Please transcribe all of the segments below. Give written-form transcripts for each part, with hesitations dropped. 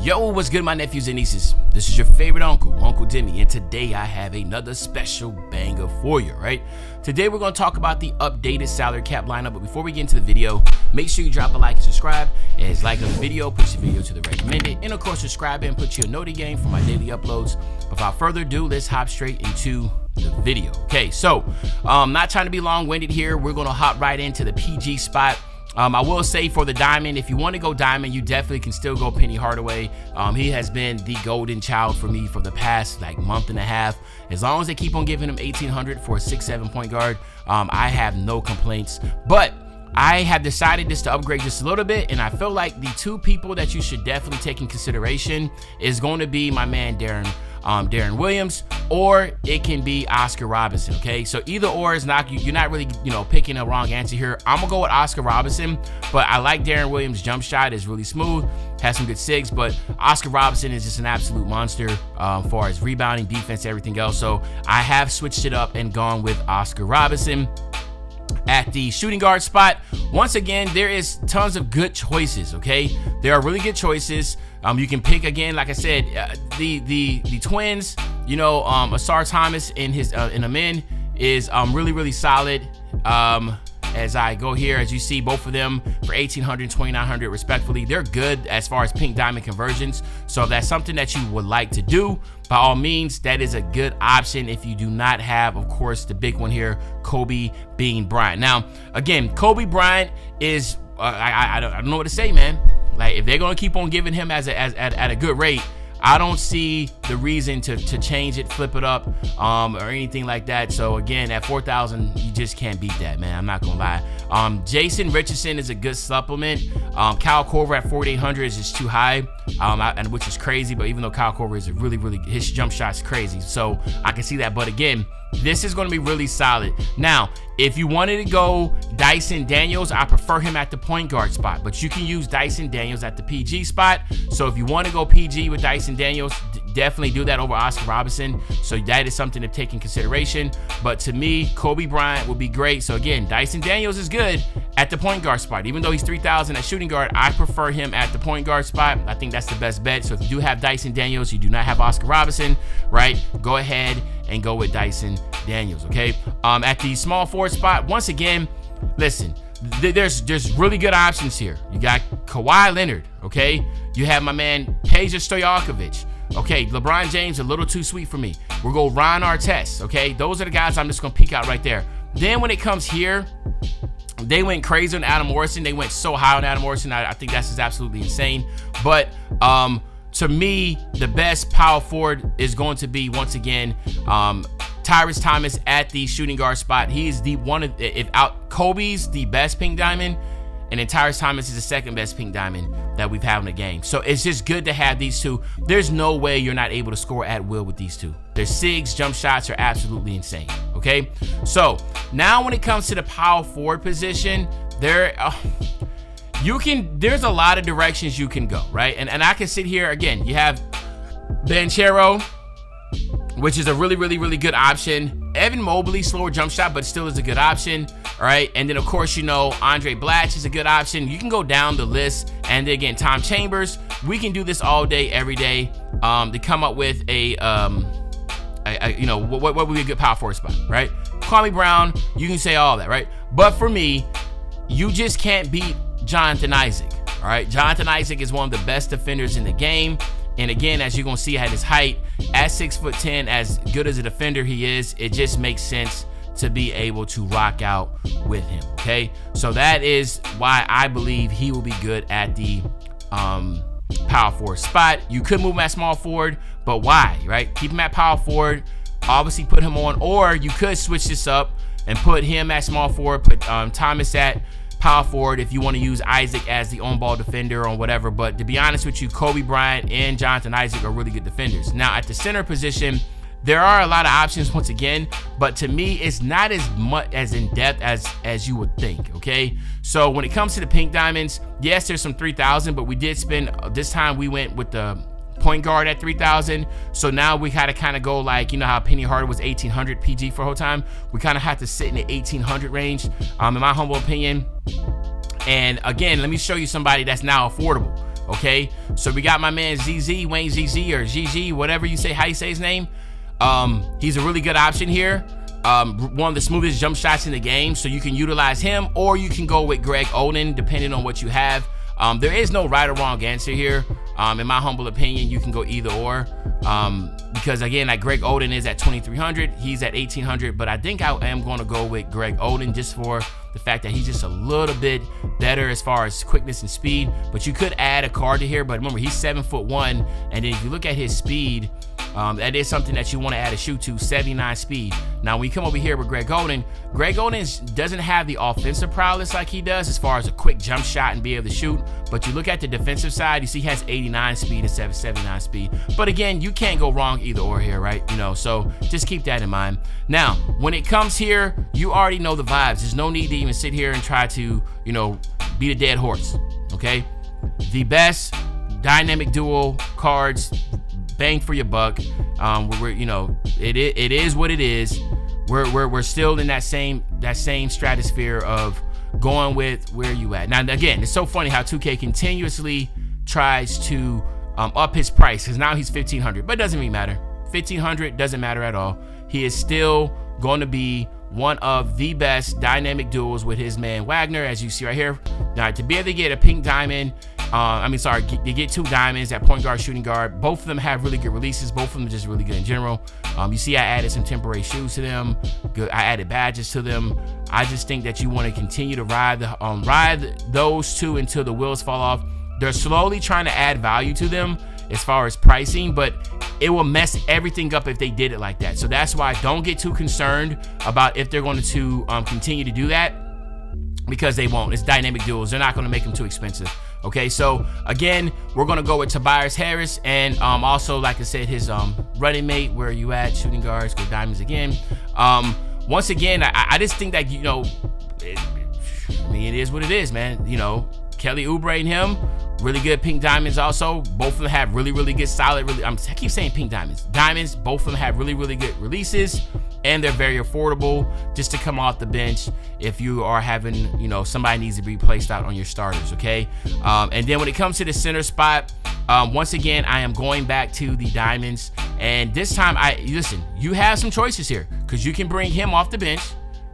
Yo, what's good, my nephews and nieces? This is your favorite uncle, Uncle Demi, and today I have another special banger for you, right? Today we're going to talk about the updated salary cap lineup, but before we get into the video, make sure you drop a like and subscribe. As like on the video, push the video to the recommended, and of course subscribe and put your noti game for my daily uploads. Without further ado, let's hop straight into the video. Okay, so not trying to be long-winded here, we're going to hop right into the PG spot. I will say for the diamond, if you want to go diamond, you definitely can still go Penny Hardaway. He has been the golden child for me for the past month and a half. As long as they keep on giving him 1,800 for a 6'7" point guard, I have no complaints. But I have decided just to upgrade just a little bit, and I feel like the two people that you should definitely take in consideration is going to be my man Darren Williams, or it can be Oscar Robertson. Okay, so either or is not, you're not really picking a wrong answer here. I'm gonna go with Oscar Robertson, but I like Darren Williams' jump shot is really smooth, has some good sigs, but Oscar Robertson is just an absolute monster as far as rebounding, defense, everything else. So I have switched it up and gone with Oscar Robertson. At the shooting guard spot, once again, there is tons of good choices. Okay, there are really good choices. You can pick again, like I said, the twins. Asar Thomas in a men is really solid. As I go here, as you see, both of them for 1,800 and 2,900 respectfully. They're good as far as pink diamond conversions. So if that's something that you would like to do, by all means, that is a good option if you do not have, of course, the big one here, Kobe Bean Bryant. Now, again, Kobe Bryant is, I don't know what to say, man. Like, if they're going to keep on giving him at a good rate, I don't see the reason to change it, flip it up, or anything like that. So again, at 4,000, you just can't beat that, man. I'm not gonna lie. Jason Richardson is a good supplement. Kyle Korver at 4,800 is just too high, which is crazy. But even though Kyle Korver is his jump shot's crazy, so I can see that. But again, this is going to be really solid. Now, if you wanted to go Dyson Daniels, I prefer him at the point guard spot, but you can use Dyson Daniels at the PG spot. So if you want to go PG with Dyson Daniels, definitely do that over Oscar Robertson. So that is something to take in consideration. But to me, Kobe Bryant would be great. So again, Dyson Daniels is good at the point guard spot. Even though he's 3,000 at shooting guard, I prefer him at the point guard spot. I think that's the best bet. So if you do have Dyson Daniels, you do not have Oscar Robertson, right? Go ahead and go with Dyson Daniels, okay? At the small forward spot, once again, listen, there's really good options here. You got Kawhi Leonard, okay? You have my man Peja Stojakovic. Okay, LeBron James a little too sweet for me. We'll go Ron Artest, okay? Those are the guys I'm just gonna peek out right there. Then when it comes here, they went crazy on Adam Morrison. They went so high on Adam Morrison. I think that's just absolutely insane. But to me, the best power forward is going to be, once again, Tyrese Thomas at the shooting guard spot. He is Kobe's the best pink diamond, and then Tyrese Thomas is the second best pink diamond that we've had in the game. So it's just good to have these two. There's no way you're not able to score at will with these two. Their sigs, jump shots are absolutely insane, okay? So now when it comes to the power forward position, there's a lot of directions you can go, right? And I can sit here, again, you have Banchero, which is a really good option. Evan Mobley, slower jump shot, but still is a good option, all right? And then, of course, Andre Blatch is a good option. You can go down the list. And then, again, Tom Chambers. We can do this all day, every day, to come up with what would be a good power forward spot, right? Kwame Brown, you can say all that, right? But for me, you just can't beat Jonathan Isaac, all right? Jonathan Isaac is one of the best defenders in the game. And again, as you're going to see at his height, at 6'10", as good as a defender he is, it just makes sense to be able to rock out with him, okay? So that is why I believe he will be good at the power forward spot. You could move him at small forward, but why, right? Keep him at power forward, obviously put him on, or you could switch this up and put him at small forward, put Thomas at power forward if you want to use Isaac as the on-ball defender or whatever. But to be honest with you, Kobe Bryant and Jonathan Isaac are really good defenders. Now at the center position, there are a lot of options once again, but to me, it's not as much as in depth as you would think, okay? So when it comes to the pink diamonds, yes, there's some 3,000, but we did spend, this time we went with the point guard at 3,000. So now we had to kind of go like, how Penny Hardaway was 1,800 PG for the whole time. We kind of had to sit in the 1,800 range, in my humble opinion. And again, let me show you somebody that's now affordable. Okay, so we got my man ZZ, Wayne ZZ, or GG, whatever you say, how you say his name. He's a really good option here. One of the smoothest jump shots in the game, so you can utilize him, or you can go with Greg Oden, depending on what you have. There is no right or wrong answer here. In my humble opinion, you can go either or. Because again, like Greg Oden is at 2,300, he's at 1,800, but I think I am going to go with Greg Oden just for the fact that he's just a little bit better as far as quickness and speed. But you could add a card to here, but remember, he's 7'1", and then if you look at his speed, that is something that you want to add a shoe to, 79 speed. Now, when you come over here with Greg Oden doesn't have the offensive prowess like he does as far as a quick jump shot and be able to shoot. But you look at the defensive side, you see he has 89 speed instead of 79 speed. But again, you can't go wrong either or here, right? You know, so just keep that in mind. Now, when it comes here, you already know the vibes. There's no need to even sit here and try to, you know, beat a dead horse, okay? The best dynamic duo cards, bang for your buck. We're you know, it is what it is. We're still in that same stratosphere of going with where you at. Now again, it's so funny how 2K continuously tries to up his price, because now he's 1,500, but it doesn't really matter. 1,500 doesn't matter at all. He is still going to be one of the best dynamic duels with his man Wagner, as you see right here. Now, to be able to get a pink diamond, you get 2 diamonds at point guard, shooting guard. Both of them have really good releases. Both of them are just really good in general. You see I added some temporary shoes to them. Good. I added badges to them. I just think that you want to continue to ride those 2 until the wheels fall off. They're slowly trying to add value to them as far as pricing, but it will mess everything up if they did it like that. So that's why don't get too concerned about if they're going to continue to do that, because they won't. It's dynamic duels. They're not going to make them too expensive. Okay, so again, we're going to go with Tobias Harris, and also, like I said, his running mate. Where are you at? Shooting guards, go diamonds again. Once again, I just think that, you know, it is what it is, man. You know, Kelly Oubre and him, really good pink diamonds also. Both of them have really good solid, I keep saying pink diamonds. Both of them have really good releases, and they're very affordable just to come off the bench if you are having, you know, somebody needs to be placed out on your starters, okay? And then when it comes to the center spot, once again, I am going back to the diamonds, and this time, listen, you have some choices here, because you can bring him off the bench,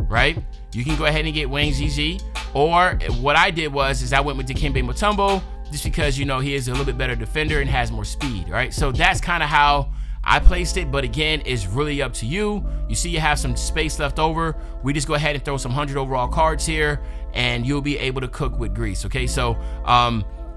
right? You can go ahead and get Wayne ZZ, or what I did is I went with Dikembe Mutombo, just because, you know, he is a little bit better defender and has more speed, right? So that's kind of how I placed it, but again, it's really up to you. You see you have some space left over. We just go ahead and throw some 100 overall cards here, and you'll be able to cook with grease, okay? So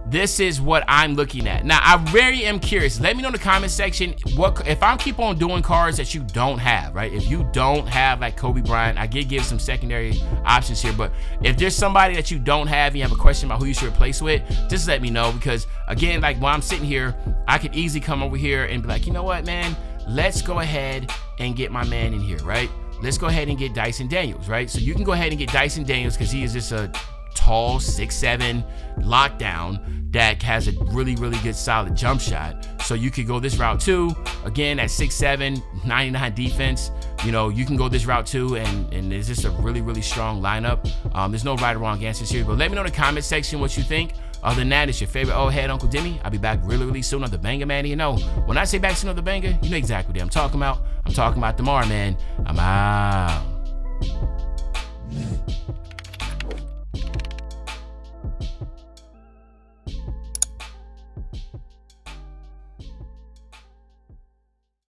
this is what I'm looking at. Now, I really am curious. Let me know in the comment section, what if I keep on doing cards that you don't have, right? If you don't have, like Kobe Bryant, I did give some secondary options here, but if there's somebody that you don't have and you have a question about who you should replace with, just let me know, because again, like while I'm sitting here, I could easily come over here and be like, you know what, man, let's go ahead and get my man in here, right? Let's go ahead and get Dyson Daniels, right? So you can go ahead and get Dyson Daniels, because he is just a tall 6'7" lockdown that has a really good solid jump shot. So you could go this route too. Again, at 6'7", 99 defense, you know, you can go this route too, and it's just a really strong lineup. There's no right or wrong answers here, but let me know in the comment section what you think. Other than that, it's your favorite old head, Uncle Demi. I'll be back really soon on the Banger, man. You know, when I say back soon on the Banger, you know exactly what I'm talking about. I'm talking about tomorrow, man. I'm out.